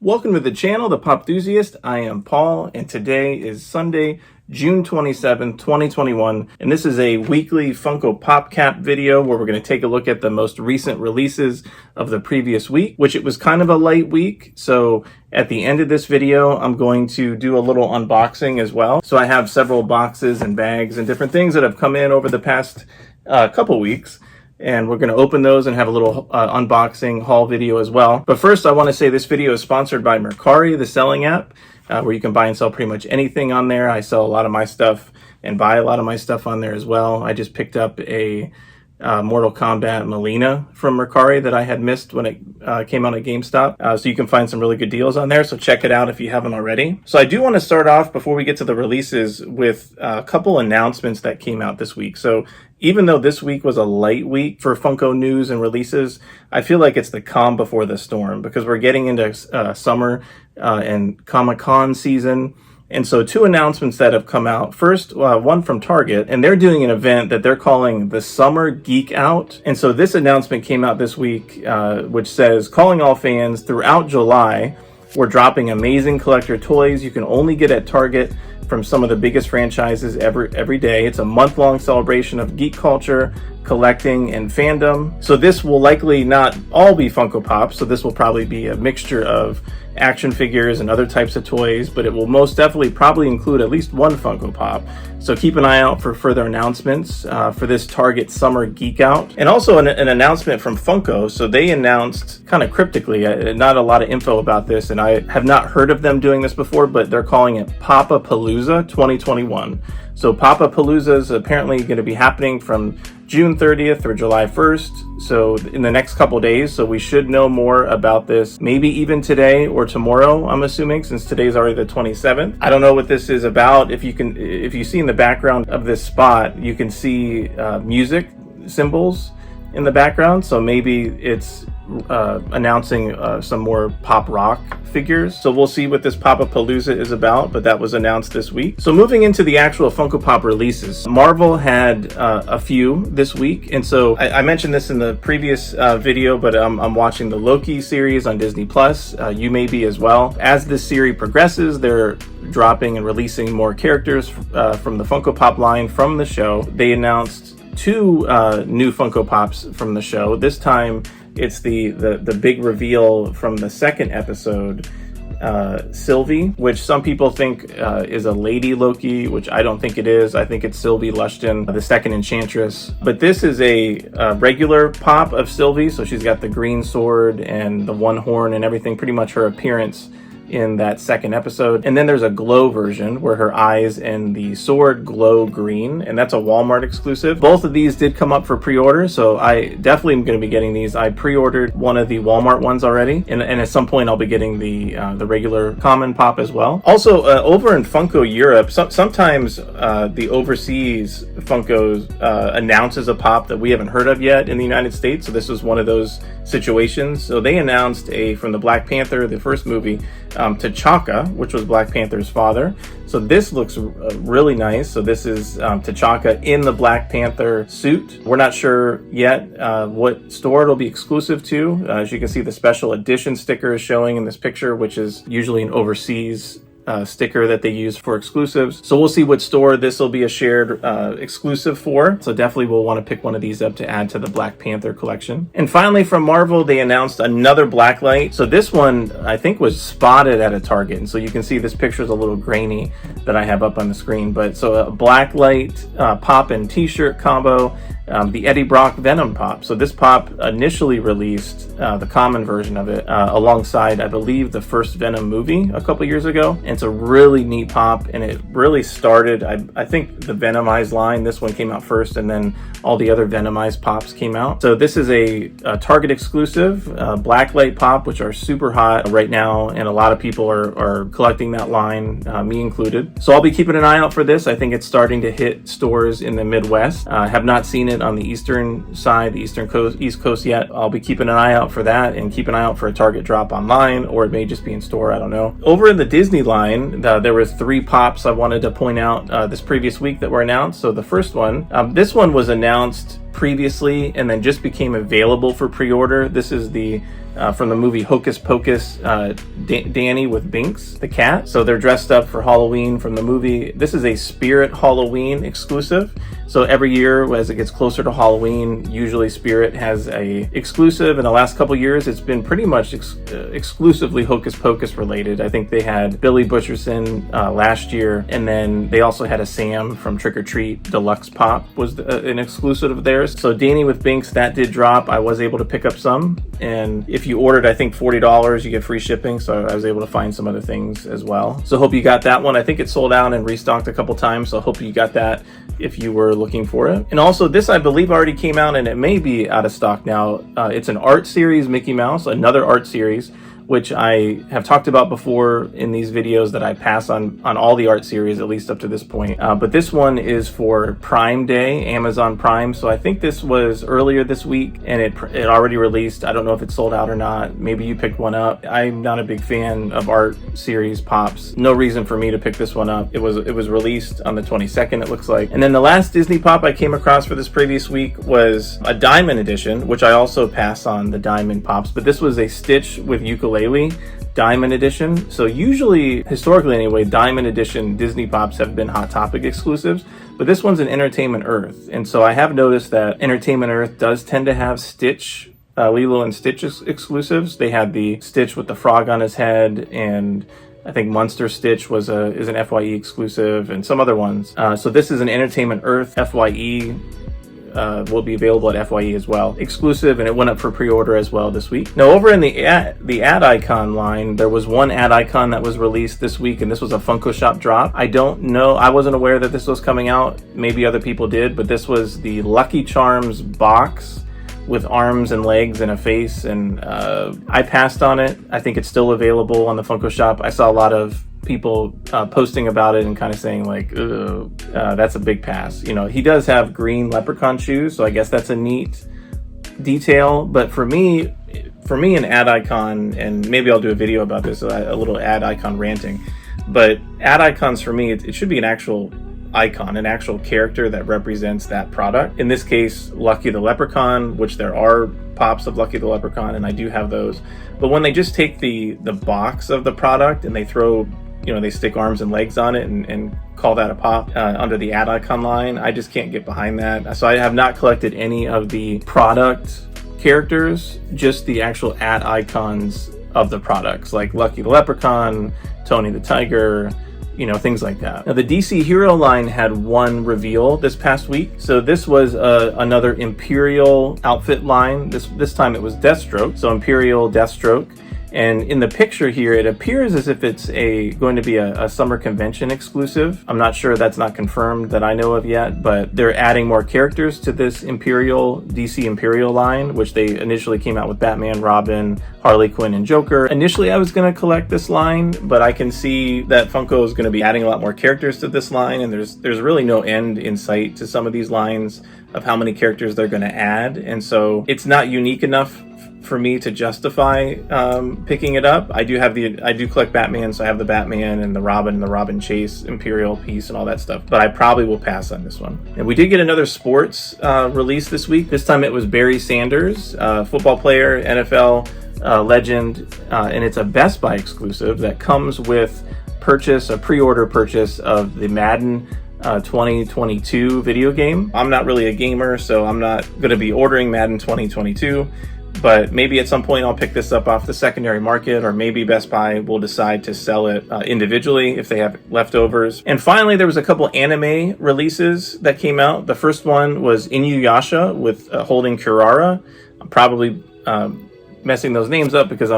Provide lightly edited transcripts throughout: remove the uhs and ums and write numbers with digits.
Welcome to the channel, The Pop Enthusiast. I am Paul, and today is Sunday, June 27, 2021, and this is a weekly Funko Pop Cap video where we're going to take a look at the most recent releases of the previous week, which it was kind of a light week. So at the end of this video, I'm going to do a little unboxing as well. So I have several boxes and bags and different things that have come in over the past couple weeks. And we're going to open those and have a little unboxing haul video as well. But first, I want to say this video is sponsored by Mercari, the selling app, where you can buy and sell pretty much anything on there. I sell a lot of my stuff and buy a lot of my stuff on there as well. I just picked up a Mortal Kombat Melina from Mercari that I had missed when it came out at GameStop. So you can find some really good deals on there. So check it out if you haven't already. So I do want to start off before we get to the releases with a couple announcements that came out this week. So even though this week was a light week for Funko news and releases, I feel like it's the calm before the storm because we're getting into summer and Comic-Con season. And so two announcements that have come out. First, one from Target, and they're doing an event that they're calling the Summer Geek Out. And so this announcement came out this week, which says, calling all fans throughout July, we're dropping amazing collector toys you can only get at Target from some of the biggest franchises every day. It's a month-long celebration of geek culture, collecting, and fandom. So this will likely not all be Funko Pops, so this will probably be a mixture of action figures and other types of toys, but it will most definitely probably include at least one Funko Pop. So keep an eye out for further announcements for this Target Summer Geek Out. And also an announcement from Funko. So they announced kind of cryptically, not a lot of info about this, and I have not heard of them doing this before, but they're calling it Pop-A-Palooza 2021. So Pop-A-Palooza is apparently going to be happening from June 30th or July 1st. So in the next couple days. So we should know more about this, maybe even today or tomorrow, I'm assuming, since today's already the 27th. I don't know what this is about. If you see in the background of this spot, you can see music symbols in the background. So maybe it's announcing some more pop rock figures. So we'll see what this Pop-A-Palooza is about, but that was announced this week. So moving into the actual Funko Pop releases, Marvel had a few this week. And so I mentioned this in the previous video, but I'm watching the Loki series on Disney Plus. You may be as well. As this series progresses, they're dropping and releasing more characters from the Funko Pop line from the show. They announced two new Funko Pops from the show. This time it's the big reveal from the second episode, Sylvie, which some people think is a lady Loki, which I don't think it is. I think it's Sylvie Lushton, the second Enchantress. But this is a regular pop of Sylvie, so she's got the green sword and the one horn and everything, pretty much her appearance in that second episode. And then there's a glow version where her eyes and the sword glow green, and that's a Walmart exclusive. Both of these did come up for pre-order, so I definitely am going to be getting these. I pre-ordered one of the Walmart ones already, and at some point I'll be getting the regular common pop as well. Also, over in Funko Europe, sometimes the overseas Funkos announces a pop that we haven't heard of yet in the United States, so this was one of those situations. So they announced from the Black Panther, the first movie, TCHAKA, which was Black Panther's father. So this looks really nice. So this is TCHAKA in the Black Panther suit. We're not sure yet what store it'll be exclusive to. As you can see, the special edition sticker is showing in this picture, which is usually an overseas sticker that they use for exclusives. So we'll see what store this will be a shared exclusive for. So definitely we'll want to pick one of these up to add to the Black Panther collection. And finally from Marvel, they announced another Blacklight. So this one I think was spotted at a Target. And so you can see this picture is a little grainy that I have up on the screen. But so a Blacklight pop and t-shirt combo. The Eddie Brock Venom pop. So this pop initially released the common version of it alongside, I believe, the first Venom movie a couple years ago. And it's a really neat pop, and it really started, I think, the Venomized line. This one came out first, and then all the other Venomized pops came out. So this is a Target exclusive Blacklight pop, which are super hot right now, and a lot of people are collecting that line, me included. So I'll be keeping an eye out for this. I think it's starting to hit stores in the Midwest. I have not seen it on the eastern side, the East Coast yet. I'll be keeping an eye out for that, and keep an eye out for a Target drop online, or it may just be in store, I don't know. Over in the Disney line, there were three pops I wanted to point out this previous week that were announced. So the first one, this one was announced previously and then just became available for pre-order. This is the from the movie Hocus Pocus, Danny with Binks, the cat. So they're dressed up for Halloween from the movie. This is a Spirit Halloween exclusive. So every year as it gets closer to Halloween, usually Spirit has a exclusive. In the last couple years, it's been pretty much exclusively Hocus Pocus related. I think they had Billy Butcherson last year, and then they also had a Sam from Trick or Treat Deluxe Pop was an exclusive of theirs. So Danny with Binks, that did drop. I was able to pick up some, and if you ordered, I think $40, you get free shipping. So I was able to find some other things as well. So hope you got that one. I think it sold out and restocked a couple times. So hope you got that if you were looking for it. And also this, I believe, already came out and it may be out of stock now. It's an art series Mickey Mouse, another art series, which I have talked about before in these videos that I pass on all the art series, at least up to this point. But this one is for Prime Day, Amazon Prime. So I think this was earlier this week and it already released. I don't know if it sold out or not. Maybe you picked one up. I'm not a big fan of art series pops. No reason for me to pick this one up. It was released on the 22nd, it looks like. And then the last Disney pop I came across for this previous week was a Diamond edition, which I also pass on the Diamond pops, but this was a Stitch with ukulele Diamond edition. So usually, historically anyway, Diamond edition Disney pops have been Hot Topic exclusives, but this one's an Entertainment Earth. And so I have noticed that Entertainment Earth does tend to have Stitch, Lilo and Stitch exclusives. They had the Stitch with the frog on his head, and I think Monster Stitch is an FYE exclusive, and some other ones. So this is an Entertainment Earth FYE. Will be available at FYE as well, exclusive, and it went up for pre-order as well this week. Now over in the ad icon line, there was one ad icon that was released this week, and this was a Funko Shop drop. I don't know, I wasn't aware that this was coming out. Maybe other people did, but this was the Lucky Charms box with arms and legs and a face, and I passed on it. I think it's still available on the Funko Shop. I saw a lot of people posting about it and kind of saying like, that's a big pass. You know, he does have green leprechaun shoes, so I guess that's a neat detail. But for me, an ad icon, and maybe I'll do a video about this, a little ad icon ranting, but ad icons for me, it should be an actual icon, an actual character that represents that product. In this case, Lucky the Leprechaun, which there are pops of Lucky the Leprechaun, and I do have those. But when they just take the box of the product and they throw, you know, they stick arms and legs on it and call that a pop under the ad icon line, I just can't get behind that. So I have not collected any of the product characters, just the actual ad icons of the products, like Lucky the Leprechaun, Tony the Tiger, you know, things like that. Now the DC Hero line had one reveal this past week. So this was another Imperial outfit line. This time it was Deathstroke. So Imperial Deathstroke. And in the picture here, it appears as if it's going to be a summer convention exclusive. I'm not sure, that's not confirmed that I know of yet, but they're adding more characters to this DC Imperial line, which they initially came out with Batman, Robin, Harley Quinn, and Joker. Initially, I was going to collect this line, but I can see that Funko is going to be adding a lot more characters to this line, and there's really no end in sight to some of these lines of how many characters they're going to add. And so it's not unique enough for me to justify picking it up. I do collect Batman, so I have the Batman and the Robin Chase Imperial piece and all that stuff, but I probably will pass on this one. And we did get another sports release this week. This time it was Barry Sanders, football player, NFL legend, and it's a Best Buy exclusive that comes with a pre-order purchase of the Madden 2022 video game. I'm not really a gamer, so I'm not going to be ordering Madden 2022. But maybe at some point I'll pick this up off the secondary market, or maybe Best Buy will decide to sell it individually if they have leftovers. And finally, there was a couple anime releases that came out. The first one was Inuyasha with holding Kurara. I'm probably messing those names up because I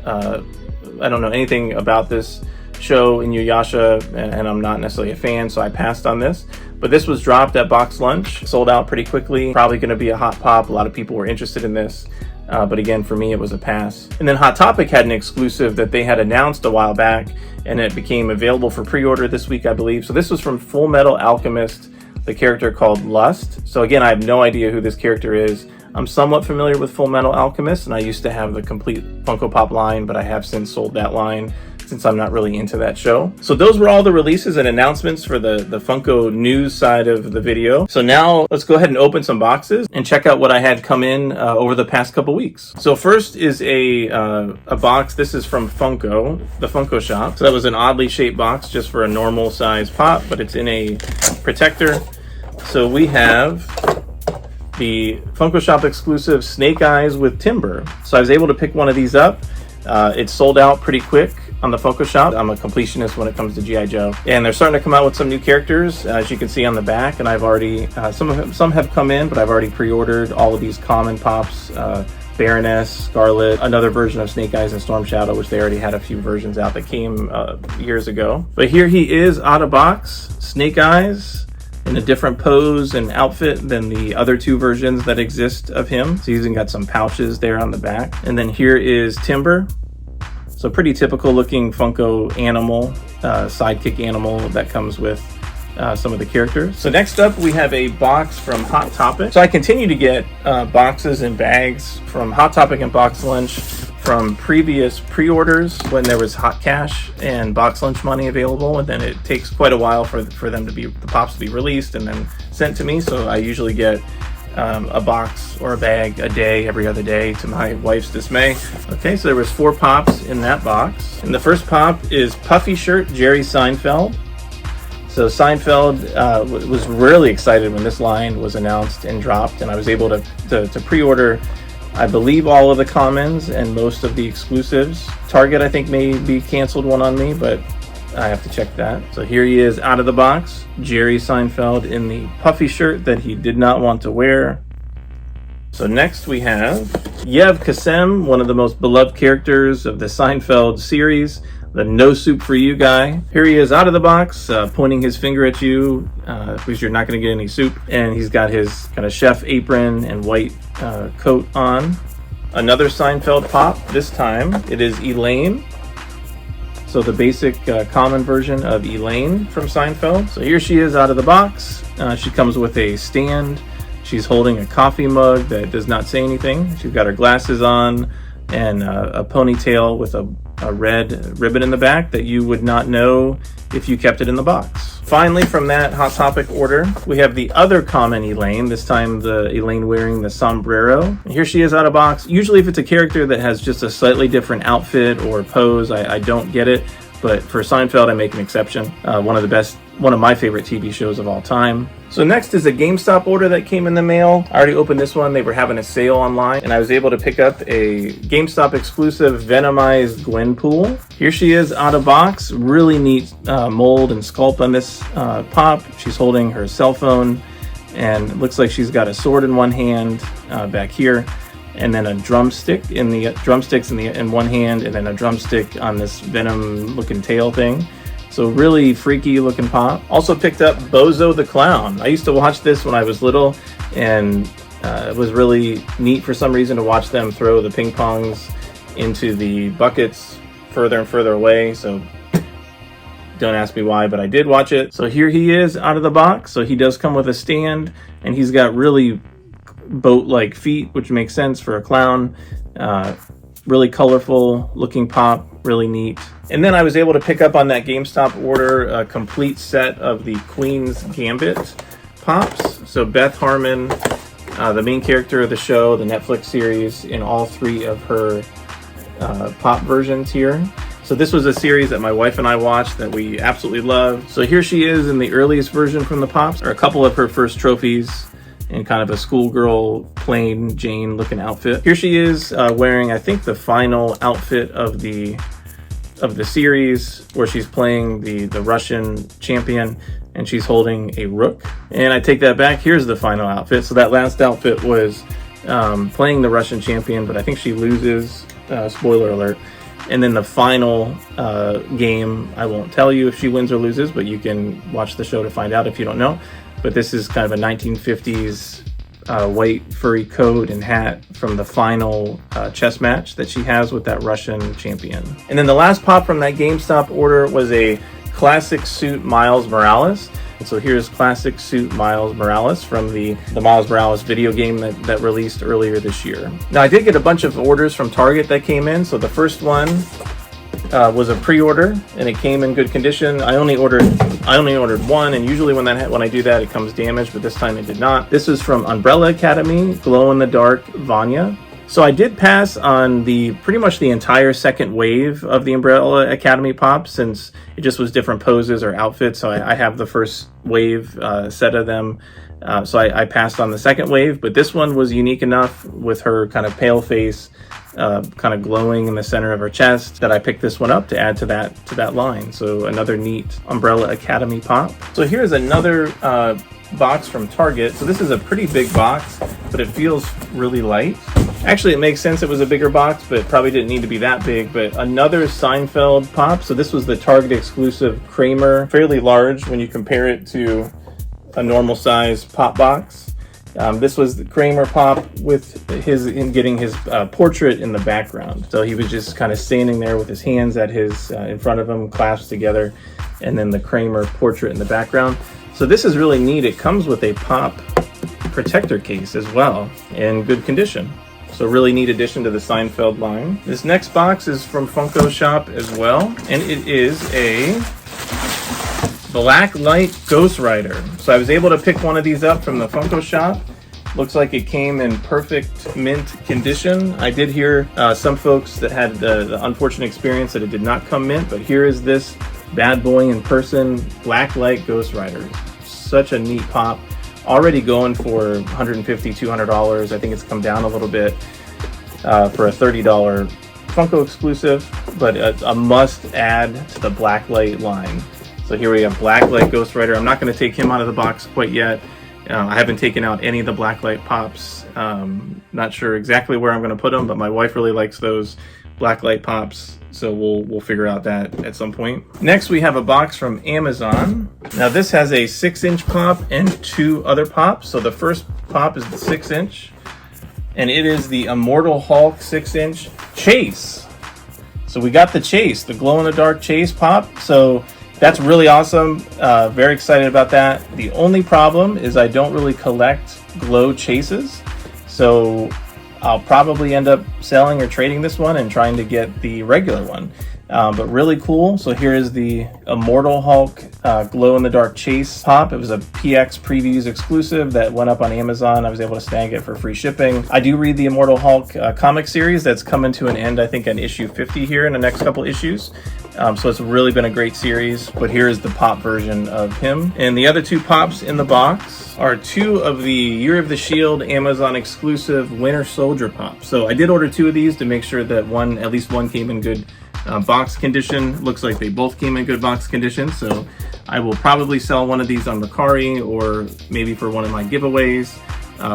don't know anything about this show, Inuyasha, and I'm not necessarily a fan, so I passed on this. But this was dropped at Box Lunch, sold out pretty quickly. Probably going to be a hot pop. A lot of people were interested in this. But again, for me, it was a pass. And then Hot Topic had an exclusive that they had announced a while back, and it became available for pre-order this week, I believe. So this was from Full Metal Alchemist, the character called Lust. So again, I have no idea who this character is. I'm somewhat familiar with Full Metal Alchemist, and I used to have the complete Funko Pop line, but I have since sold that line since I'm not really into that show. So those were all the releases and announcements for the Funko news side of the video. So now let's go ahead and open some boxes and check out what I had come in over the past couple weeks. So first is a box. This is from Funko, the Funko shop. So that was an oddly shaped box just for a normal size pop, but it's in a protector. So we have the Funko Shop exclusive Snake Eyes with Timber. So I was able to pick one of these up. It sold out pretty quick on the Funko Shop. I'm a completionist when it comes to G.I. Joe. And they're starting to come out with some new characters, as you can see on the back. And I've already, some have come in, but I've already pre-ordered all of these common pops. Baroness, Scarlet, another version of Snake Eyes and Storm Shadow, which they already had a few versions out that came years ago. But here he is out of box, Snake Eyes, in a different pose and outfit than the other two versions that exist of him. So he's even got some pouches there on the back. And then here is Timber. So pretty typical looking Funko animal, sidekick animal that comes with some of the characters. So next up we have a box from Hot Topic. So I continue to get boxes and bags from Hot Topic and Box Lunch from previous pre-orders when there was hot cash and box lunch money available, and then it takes quite a while for them to be, the pops to be released and then sent to me. So I usually get a box or a bag a day, every other day, to my wife's dismay. Okay, so there was 4 pops in that box. And the first pop is Puffy Shirt Jerry Seinfeld. So Seinfeld was really excited when this line was announced and dropped, and I was able to pre-order, I believe, all of the commons and most of the exclusives. Target, I think, maybe canceled one on me, but I have to check that. So here he is out of the box, Jerry Seinfeld in the puffy shirt that he did not want to wear. So next we have KASSEM, one of the most beloved characters of the Seinfeld series, the no soup for you guy. Here he is out of the box, pointing his finger at you because you're not going to get any soup. And he's got his kind of chef apron and white coat on. Another Seinfeld pop. This time it is ELAINE. So the basic common version of ELAINE from Seinfeld. So here she is out of the box. She comes with a stand. She's holding a coffee mug that does not say anything. She's got her glasses on and a ponytail with a red ribbon in the back that you would not know if you kept it in the box. Finally, from that Hot Topic order, we have the other common ELAINE, this time the ELAINE wearing the sombrero. And here she is out of box. Usually if it's a character that has just a slightly different outfit or pose, I don't get it. But for Seinfeld, I make an exception. One of my favorite TV shows of all time. So next is a GameStop order that came in the mail. I already opened this one. They were having a sale online, and I was able to pick up a GameStop exclusive Venomized GWENPOOL. Here she is out of box. Really neat mold and sculpt on this pop. She's holding her cell phone, and it looks like she's got a sword in one hand back here, and then a drumstick in one hand, and then a drumstick on this venom looking tail thing. So really freaky looking pop. Also picked up BOZO the Clown. I used to watch this when I was little, and it was really neat for some reason to watch them throw the ping pongs into the buckets further and further away. So don't ask me why, but I did watch it. So here he is out of the box. So he does come with a stand, and he's got really boat-like feet, which makes sense for a clown. Really colorful looking pop, really neat. And then I was able to pick up on that GameStop order a complete set of the Queen's Gambit pops. So Beth Harmon, the main character of the show, the Netflix series, in all 3 of her pop versions here. So this was a series that my wife and I watched that we absolutely loved. So here she is in the earliest version from the pops, or a couple of her first trophies, in kind of a schoolgirl plain Jane looking outfit. Here she is wearing, I think, the final outfit of the series, where she's playing the Russian champion, and she's holding a rook. And I take that back, here's the final outfit. So that last outfit was playing the Russian champion, but I think she loses, spoiler alert. And then the final game, I won't tell you if she wins or loses, but you can watch the show to find out if you don't know. But this is kind of a 1950s white furry coat and hat from the final chess match that she has with that Russian champion. And then the last pop from that GameStop order was a classic suit Miles Morales. And so here's classic suit Miles Morales from the Miles Morales video game that released earlier this year. Now I did get a bunch of orders from Target that came in. So the first one was a pre-order, and it came in good condition. I only ordered one, and usually when I do that, it comes damaged, but this time it did not. This is from Umbrella Academy, Glow in the Dark Vanya. So I did pass on pretty much the entire second wave of the Umbrella Academy Pops, since it just was different poses or outfits. So I have the first wave set of them. So I passed on the second wave, but this one was unique enough with her kind of pale face, kind of glowing in the center of her chest, that I picked this one up to add to that line. So another neat Umbrella Academy Pop. So here's another box from Target. So this is a pretty big box, but it feels really light. Actually, it makes sense it was a bigger box, but it probably didn't need to be that big. But another Seinfeld Pop. So this was the Target exclusive Kramer, fairly large when you compare it to a normal size pop box. This was the Kramer Pop with getting his portrait in the background. So he was just kind of standing there with his hands at in front of him, clasped together, and then the Kramer portrait in the background. So this is really neat. It comes with a pop protector case as well, in good condition. So really neat addition to the Seinfeld line. This next box is from Funko Shop as well, and it is a Black Light Ghost Rider. So I was able to pick one of these up from the Funko Shop. Looks like it came in perfect mint condition. I did hear some folks that had the unfortunate experience that it did not come mint, but here is this bad boy in person, Black Light Ghost Rider. Such a neat pop. Already going for $150, $200. I think it's come down a little bit for a $30 Funko exclusive, but a must add to the Blacklight line. So here we have Blacklight Ghost Rider. I'm not going to take him out of the box quite yet. I haven't taken out any of the Blacklight Pops. Not sure exactly where I'm going to put them, but my wife really likes those Blacklight Pops. So we'll figure out that at some point. Next, we have a box from Amazon. Now this has a 6-inch pop and 2 other pops. So the first pop is the 6-inch, and it is the Immortal Hulk 6-inch Chase. So we got the Chase, the glow-in-the-dark Chase pop. So that's really awesome. Very excited about that. The only problem is I don't really collect glow chases. So I'll probably end up selling or trading this one and trying to get the regular one. But really cool. So here is the Immortal Hulk glow-in-the-dark Chase pop. It was a PX Previews exclusive that went up on Amazon. I was able to snag it for free shipping. I do read the Immortal Hulk comic series that's coming to an end, I think, on issue 50 here in the next couple issues. So it's really been a great series, but here is the pop version of him. And the other 2 pops in the box are 2 of the Year of the Shield Amazon exclusive Winter Soldier pops. So I did order 2 of these to make sure that at least one came in good box condition. Looks like they both came in good box condition, so I will probably sell one of these on Mercari or maybe for one of my giveaways,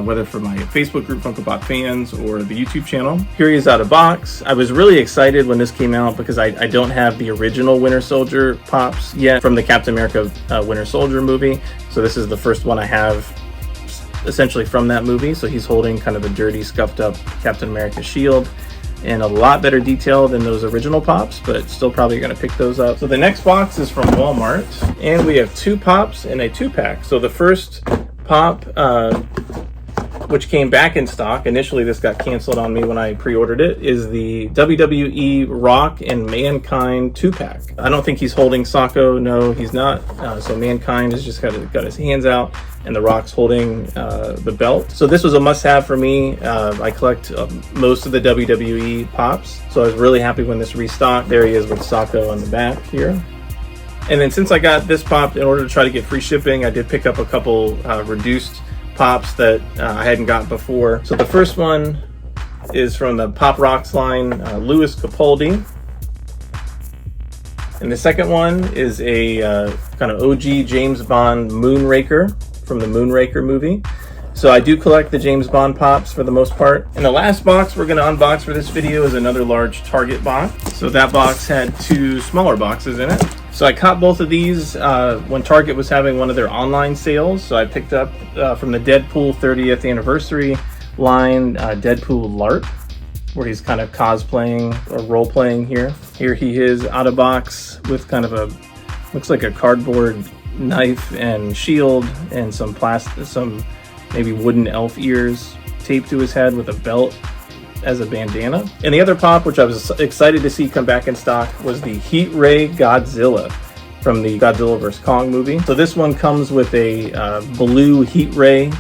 whether for my Facebook group Funko Pop fans or the YouTube channel. Here he is out of box. I was really excited when this came out because I don't have the original Winter Soldier pops yet from the Captain America Winter Soldier movie. So this is the first one I have essentially from that movie. So he's holding kind of a dirty, scuffed up Captain America shield, and a lot better detail than those original pops, but still probably going to pick those up. So the next box is from Walmart, and we have 2 pops and a 2-pack. So the first pop, which came back in stock, initially this got canceled on me when I pre-ordered it, is the WWE Rock and Mankind 2-pack. I don't think he's holding Socko. No, he's not. So Mankind has just got his hands out, and the Rock's holding the belt. So this was a must-have for me. I collect most of the WWE pops, so I was really happy when this restocked. There he is with Socko on the back here. And then since I got this pop, in order to try to get free shipping, I did pick up a couple reduced pops that I hadn't got before. So the first one is from the Pop Rocks line, Louis Capaldi. And the second one is a kind of OG James Bond Moonraker from the Moonraker movie. So I do collect the James Bond pops for the most part. And the last box we're going to unbox for this video is another large Target box. So that box had 2 smaller boxes in it. So I caught both of these when Target was having one of their online sales. So I picked up from the Deadpool 30th anniversary line, Deadpool LARP, where he's kind of cosplaying or role-playing here. Here he is out of box with kind of looks like a cardboard knife and shield and some maybe wooden elf ears taped to his head with a belt as a bandana. And the other pop, which I was excited to see come back in stock, was the Heat Ray Godzilla from the Godzilla vs. Kong movie. So this one comes with a blue heat ray,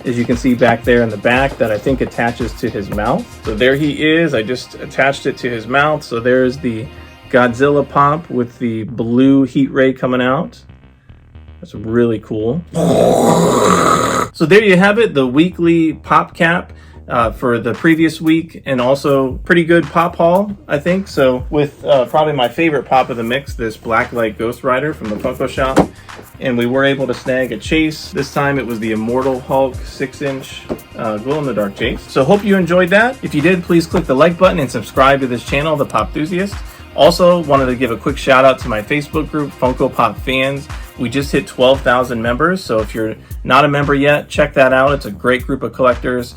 as you can see back there in the back, that I think attaches to his mouth. So there he is. I just attached it to his mouth. So there's the Godzilla pop with the blue heat ray coming out. That's really cool. So there you have it, the weekly pop cap for the previous week, and also pretty good pop haul, I think. So with probably my favorite pop of the mix, this Blacklight Ghost Rider from the Funko Shop. And we were able to snag a chase. This time it was the Immortal Hulk 6-inch glow-in-the-dark chase. So hope you enjoyed that. If you did, please click the like button and subscribe to this channel, The Pop Enthusiast. Also, wanted to give a quick shout out to my Facebook group, Funko Pop Fans. We just hit 12,000 members, so if you're not a member yet, check that out. It's a great group of collectors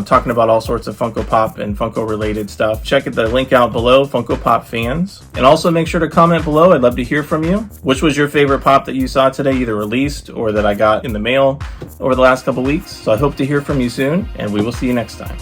talking about all sorts of Funko Pop and Funko related stuff. Check the link out below, Funko Pop Fans. And also make sure to comment below. I'd love to hear from you. Which was your favorite pop that you saw today, either released or that I got in the mail over the last couple weeks? So I hope to hear from you soon, and we will see you next time.